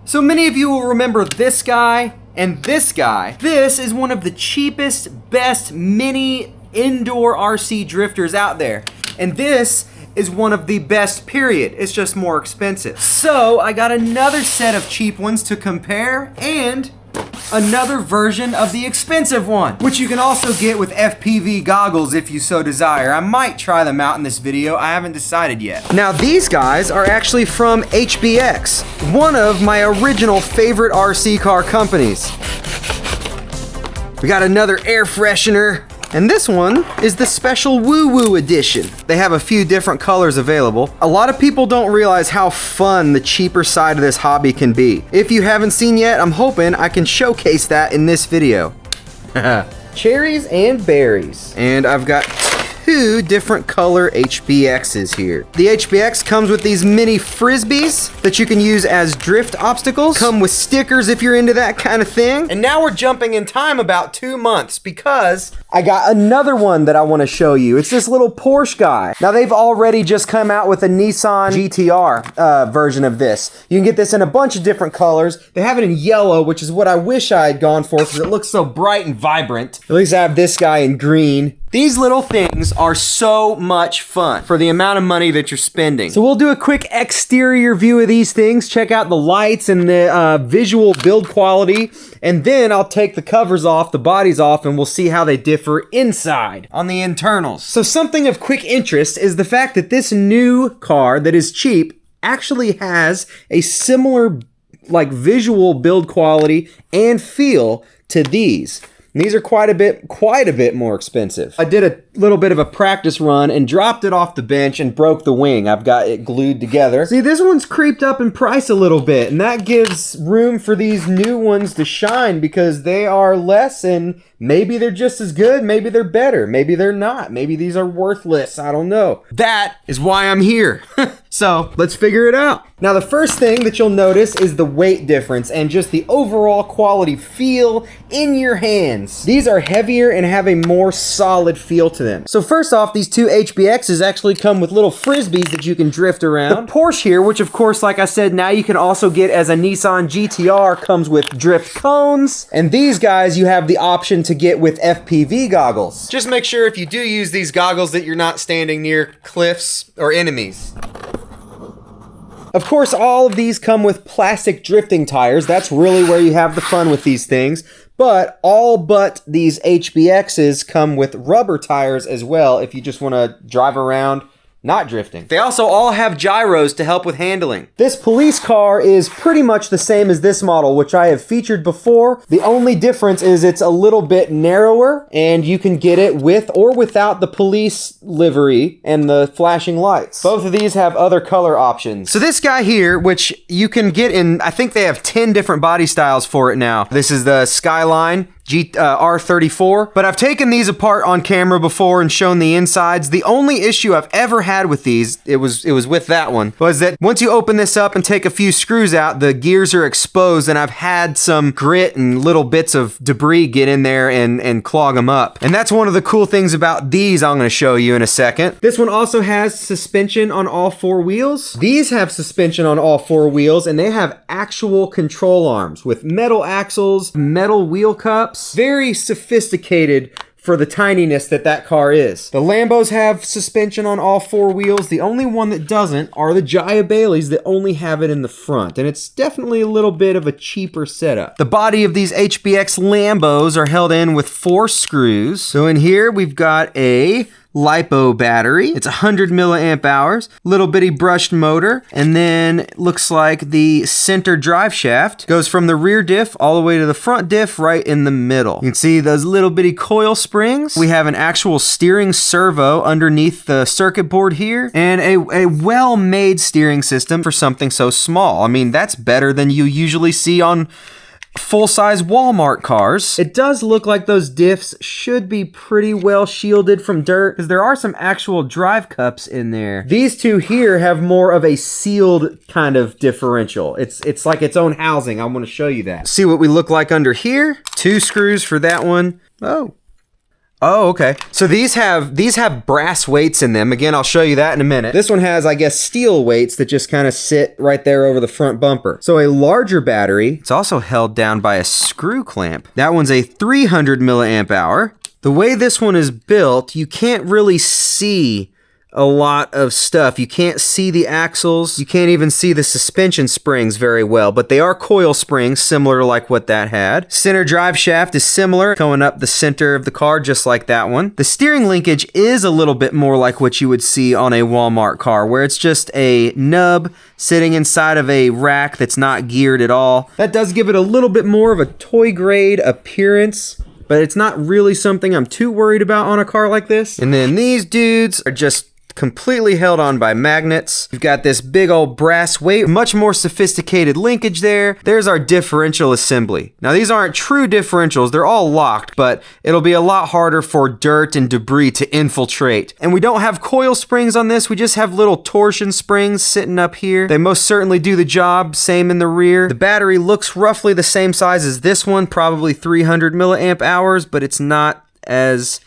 So many of you will remember this guy and this guy. This is one of the cheapest, best mini indoor RC drifters out there. And this is one of the best, period. It's just more expensive. So I got another set of cheap ones to compare and another version of the expensive one, which you can also get with FPV goggles if you so desire. I might try them out in this video. I haven't decided yet. Now these guys are actually from HBX, one of my original favorite RC car companies. We got another air freshener. And this one is the special Woo Woo edition. They have a few different colors available. A lot of people don't realize how fun the cheaper side of this hobby can be. If you haven't seen yet, I'm hoping I can showcase that in this video. Cherries and berries. And I've got two different color HBXs here. The HBX comes with these mini frisbees that you can use as drift obstacles. Come with stickers if you're into that kind of thing. And now we're jumping in time about 2 months because I got another one that I want to show you. It's this little Porsche guy. Now they've already just come out with a Nissan GTR version of this. You can get this in a bunch of different colors. They have it in yellow, which is what I wish I had gone for because it looks so bright and vibrant. At least I have this guy in green. These little things are so much fun for the amount of money that you're spending. So we'll do a quick exterior view of these things, check out the lights and the visual build quality, and then I'll take the covers off, the bodies off, and we'll see how they differ inside on the internals. So something of quick interest is the fact that this new car that is cheap actually has a similar like visual build quality and feel to these. These are quite a bit more expensive. I did a little bit of a practice run and dropped it off the bench and broke the wing. I've got it glued together. See, this one's creeped up in price a little bit, and that gives room for these new ones to shine because they are less, and maybe they're just as good, maybe they're better, maybe they're not, maybe these are worthless, I don't know. That is why I'm here. So let's figure it out. Now the first thing that you'll notice is the weight difference and just the overall quality feel in your hands. These are heavier and have a more solid feel to them. So first off, these two HBXs actually come with little frisbees that you can drift around. The Porsche here, which of course, like I said, now you can also get as a Nissan GTR, comes with drift cones. And these guys you have the option to get with FPV goggles. Just make sure if you do use these goggles that you're not standing near cliffs or enemies. Of course, all of these come with plastic drifting tires. That's really where you have the fun with these things. But all but these HBXs come with rubber tires as well if you just want to drive around not drifting. They also all have gyros to help with handling. This police car is pretty much the same as this model, which I have featured before. The only difference is it's a little bit narrower, and you can get it with or without the police livery and the flashing lights. Both of these have other color options. So this guy here, which you can get in, I think they have 10 different body styles for it now. This is the Skyline R34, but I've taken these apart on camera before and shown the insides. The only issue I've ever had with these, it was with that one, was that once you open this up and take a few screws out, the gears are exposed, and I've had some grit and little bits of debris get in there and clog them up. And that's one of the cool things about these I'm going to show you in a second. This one also has suspension on all 4 wheels. These have suspension on all 4 wheels, and they have actual control arms with metal axles, metal wheel cups. Very sophisticated for the tininess that car is. The Lambos have suspension on all 4 wheels. The only one that doesn't are the Jaya Baileys that only have it in the front. And it's definitely a little bit of a cheaper setup. The body of these HBX Lambos are held in with 4 screws. So in here we've got a LiPo battery. It's 100 milliamp hours, little bitty brushed motor, and then it looks like the center drive shaft goes from the rear diff all the way to the front diff right in the middle. You can see those little bitty coil springs. We have an actual steering servo underneath the circuit board here, and a well-made steering system for something so small. I mean, that's better than you usually see on full-size Walmart cars. It does look like those diffs should be pretty well shielded from dirt because there are some actual drive cups in there. These two here have more of a sealed kind of differential. It's like its own housing. I want to show you that. See what we look like under here. 2 screws for that one. Oh, Oh, okay. So these have brass weights in them. Again, I'll show you that in a minute. This one has, I guess, steel weights that just kind of sit right there over the front bumper. So a larger battery. It's also held down by a screw clamp. That one's a 300 milliamp hour. The way this one is built, you can't really see a lot of stuff. You can't see the axles. You can't even see the suspension springs very well, but they are coil springs, similar to like what that had. Center drive shaft is similar, going up the center of the car, just like that one. The steering linkage is a little bit more like what you would see on a Walmart car, where it's just a nub sitting inside of a rack that's not geared at all. That does give it a little bit more of a toy grade appearance, but it's not really something I'm too worried about on a car like this. And then these dudes are just completely held on by magnets. We've got this big old brass weight, much more sophisticated linkage there. There's our differential assembly. Now these aren't true differentials, they're all locked, but it'll be a lot harder for dirt and debris to infiltrate. And we don't have coil springs on this, we just have little torsion springs sitting up here. They most certainly do the job, same in the rear. The battery looks roughly the same size as this one, probably 300 milliamp hours, but it's not as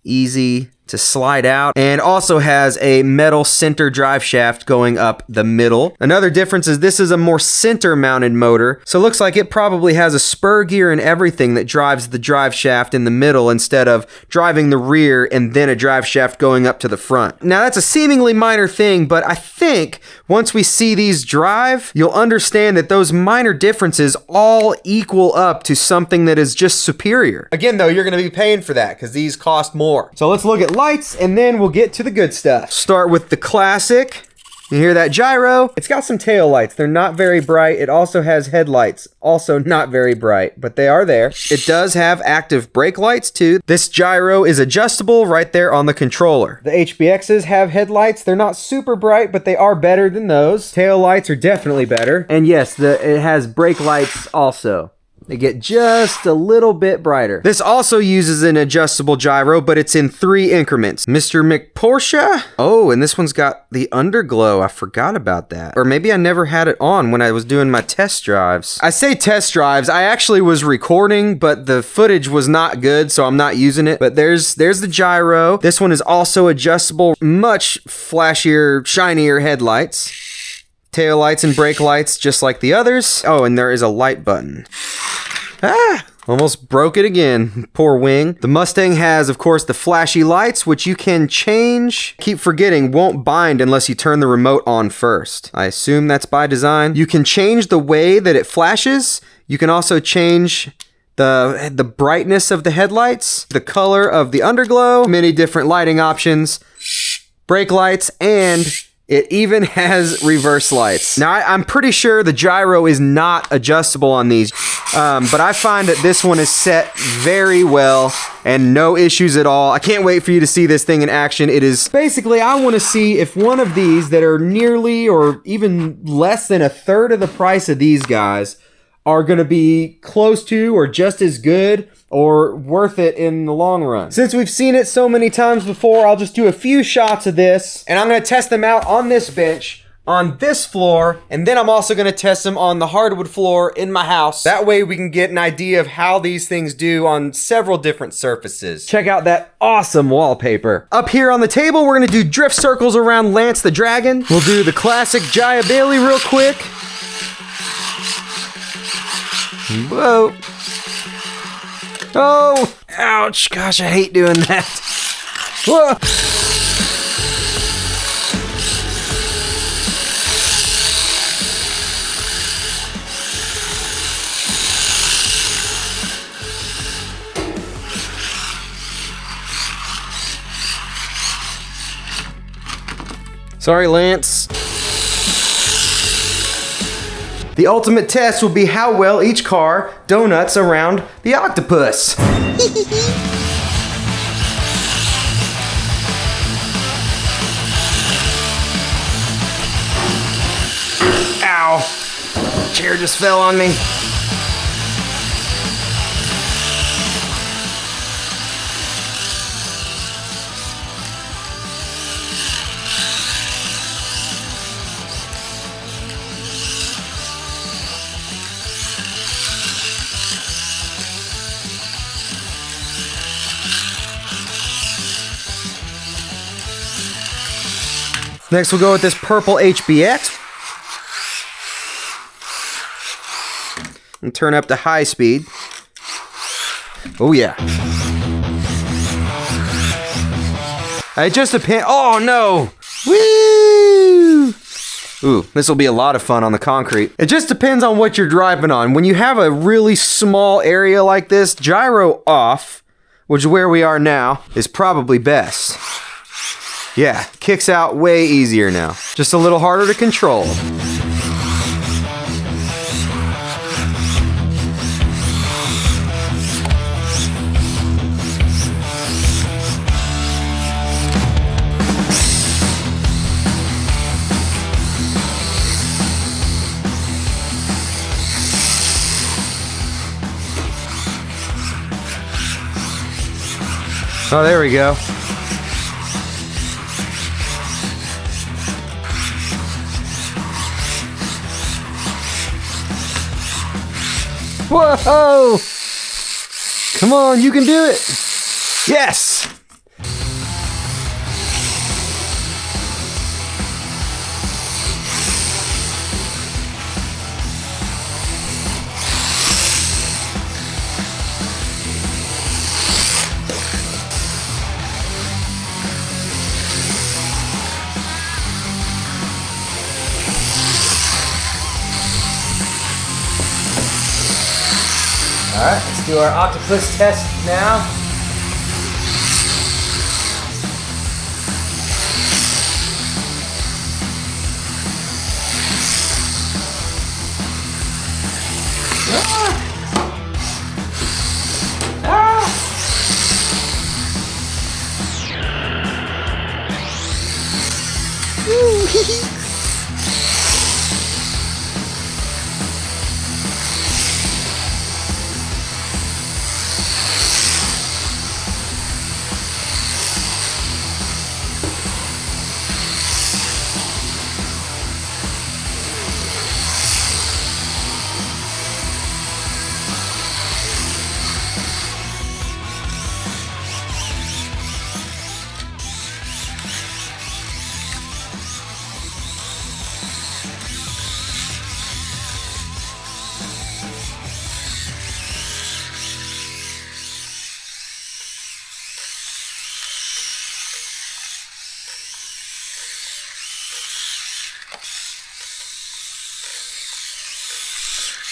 easy to slide out, and also has a metal center drive shaft going up the middle. Another difference is this is a more center mounted motor, so it looks like it probably has a spur gear and everything that drives the drive shaft in the middle instead of driving the rear and then a drive shaft going up to the front. Now that's a seemingly minor thing, but I think once we see these drive, you'll understand that those minor differences all equal up to something that is just superior. Again though, you're going to be paying for that because these cost more. So let's look at lights and then we'll get to the good stuff. Start with the classic. You hear that gyro? It's got some tail lights. They're not very bright. It also has headlights, also not very bright, but they are there. It does have active brake lights too. This gyro is adjustable right there on the controller. The HBXs have headlights. They're not super bright, but they are better than those. Tail lights are definitely better. And yes, it has brake lights also. They get just a little bit brighter. This also uses an adjustable gyro, but it's in 3 increments. Mr. McPorsche? Oh, and this one's got the underglow. I forgot about that. Or maybe I never had it on when I was doing my test drives. I say test drives. I actually was recording, but the footage was not good, so I'm not using it. But there's the gyro. This one is also adjustable. Much flashier, shinier headlights. Tail lights and brake lights, just like the others. Oh, and there is a light button. Ah! Almost broke it again. Poor wing. The Mustang has, of course, the flashy lights, which you can change. Keep forgetting, won't bind unless you turn the remote on first. I assume that's by design. You can change the way that it flashes. You can also change the brightness of the headlights, the color of the underglow, many different lighting options, brake lights, and it even has reverse lights. Now, I'm pretty sure the gyro is not adjustable on these, but I find that this one is set very well and no issues at all. I can't wait for you to see this thing in action. It is basically, I want to see if one of these that are nearly or even less than a third of the price of these guys are going to be close to or just as good or worth it in the long run. Since we've seen it so many times before, I'll just do a few shots of this, and I'm going to test them out on this bench, on this floor, and then I'm also going to test them on the hardwood floor in my house. That way we can get an idea of how these things do on several different surfaces. Check out that awesome wallpaper. Up here on the table, we're going to do drift circles around Lance the Dragon. We'll do the classic Jaya Bailey real quick. Whoa. Oh, ouch. Gosh, I hate doing that. Whoa. Sorry, Lance. The ultimate test will be how well each car donuts around the Octopus. Ow! Chair just fell on me. Next we'll go with this purple HBX. And turn up to high speed. Oh yeah. It just depends. Oh no! Woo! Ooh, this will be a lot of fun on the concrete. It just depends on what you're driving on. When you have a really small area like this, gyro off, which is where we are now, is probably best. Yeah, kicks out way easier now. Just a little harder to control. Oh, there we go. Whoa! Come on, you can do it! Yes! Alright, let's do our octopus test now.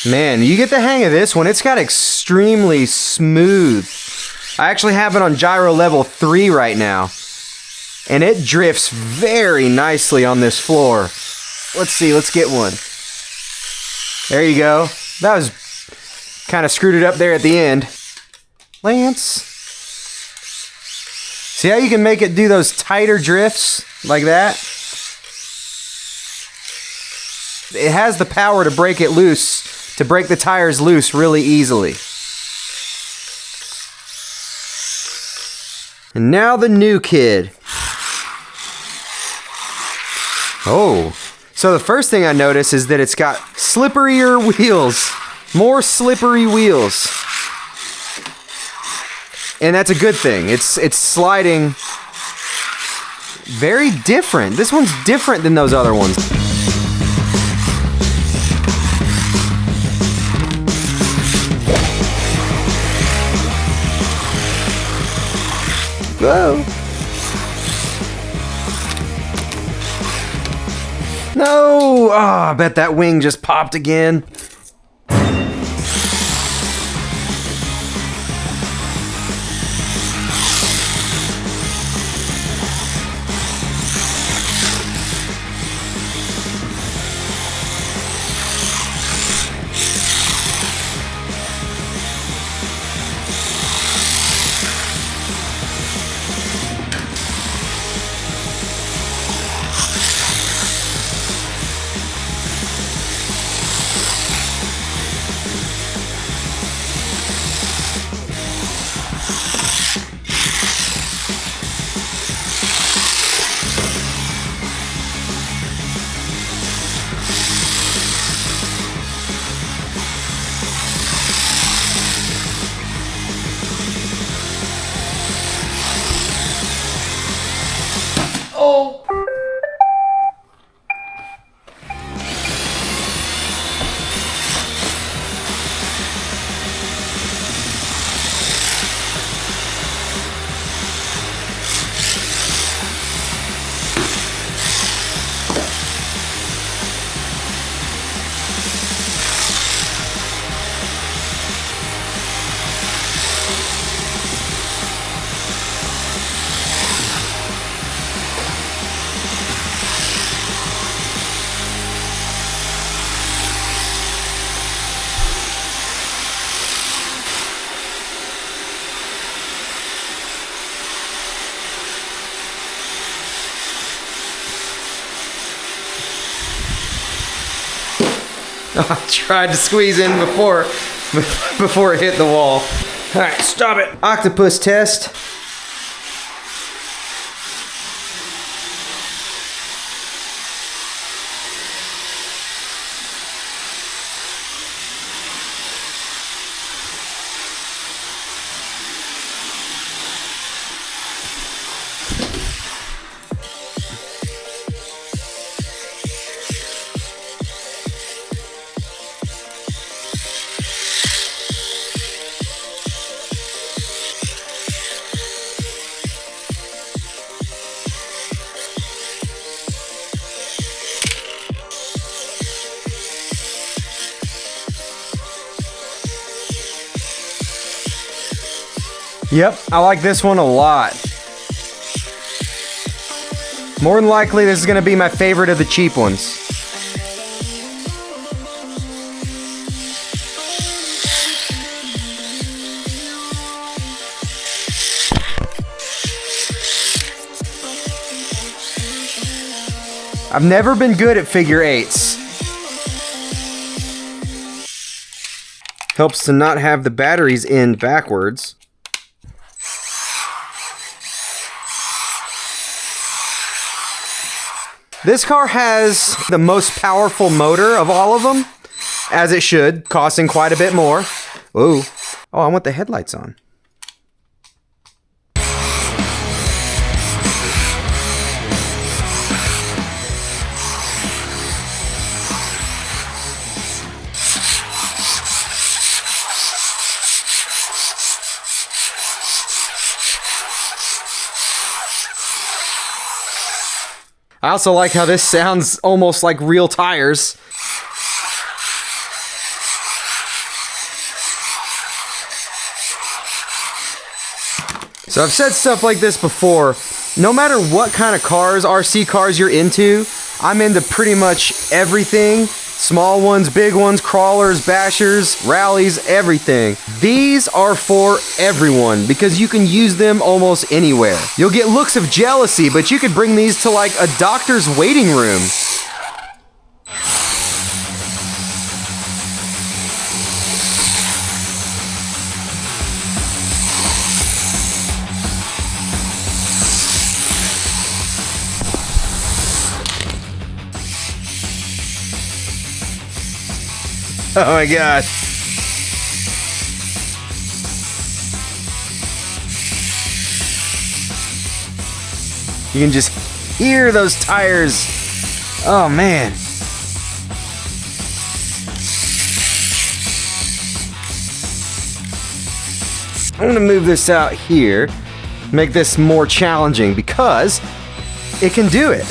Man, you get the hang of this one. It's got extremely smooth. I actually have it on gyro level 3 right now. And it drifts very nicely on this floor. Let's see, let's get one. There you go. That was kind of screwed it up there at the end. Lance. See how you can make it do those tighter drifts like that? It has the power to break it loose. To break the tires loose really easily. And now the new kid. Oh, so the first thing I notice is that it's got slipperier wheels. More slippery wheels. And that's a good thing. It's sliding very different. This one's different than those other ones. Whoa. No! Oh, I bet that wing just popped again. I tried to squeeze in before it hit the wall. All right, stop it. Octopus test. Yep, I like this one a lot. More than likely, this is going to be my favorite of the cheap ones. I've never been good at figure eights. Helps to not have the batteries end backwards. This car has the most powerful motor of all of them, as it should, costing quite a bit more. Ooh. Oh, I want the headlights on. I also like how this sounds almost like real tires. So I've said stuff like this before. No matter what kind of cars, RC cars you're into, I'm into pretty much everything. Small ones, big ones, crawlers, bashers, rallies, everything. These are for everyone because you can use them almost anywhere. You'll get looks of jealousy, but you could bring these to like a doctor's waiting room. Oh my god. You can just hear those tires. Oh man. I'm gonna move this out here, make this more challenging because it can do it.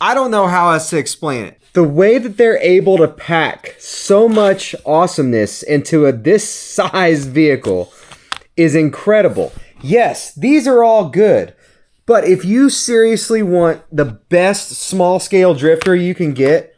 I don't know how else to explain it. The way that they're able to pack so much awesomeness into this size vehicle is incredible. Yes, these are all good, but if you seriously want the best small scale drifter you can get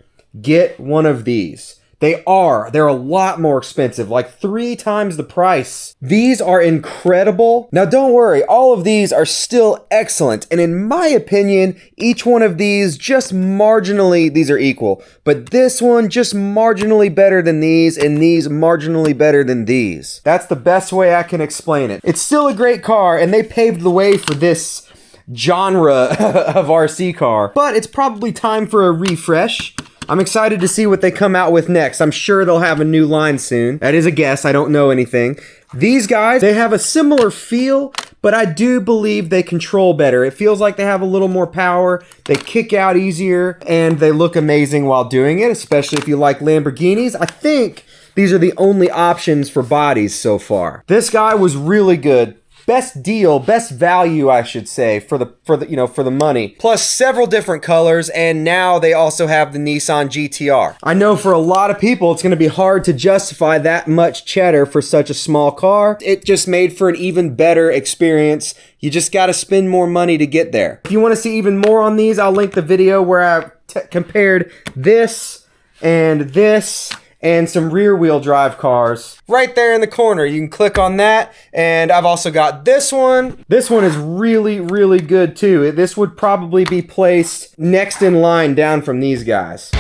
one of these. They are. They're a lot more expensive, like 3 times the price. These are incredible. Now don't worry, all of these are still excellent. And in my opinion, each one of these just marginally, these are equal. But this one just marginally better than these, and these marginally better than these. That's the best way I can explain it. It's still a great car, and they paved the way for this genre of RC car. But it's probably time for a refresh. I'm excited to see what they come out with next. I'm sure they'll have a new line soon. That is a guess, I don't know anything. These guys, they have a similar feel, but I do believe they control better. It feels like they have a little more power, they kick out easier, and they look amazing while doing it, especially if you like Lamborghinis. I think these are the only options for bodies so far. This guy was really good. Best deal, best value, I should say, for the money. Plus several different colors, and now they also have the Nissan GTR. I know for a lot of people, it's gonna be hard to justify that much cheddar for such a small car. It just made for an even better experience. You just gotta spend more money to get there. If you wanna see even more on these, I'll link the video where I compared this and some rear-wheel drive cars right there in the corner. You can click on that, and I've also got this one. This one is really, really good too. This would probably be placed next in line down from these guys.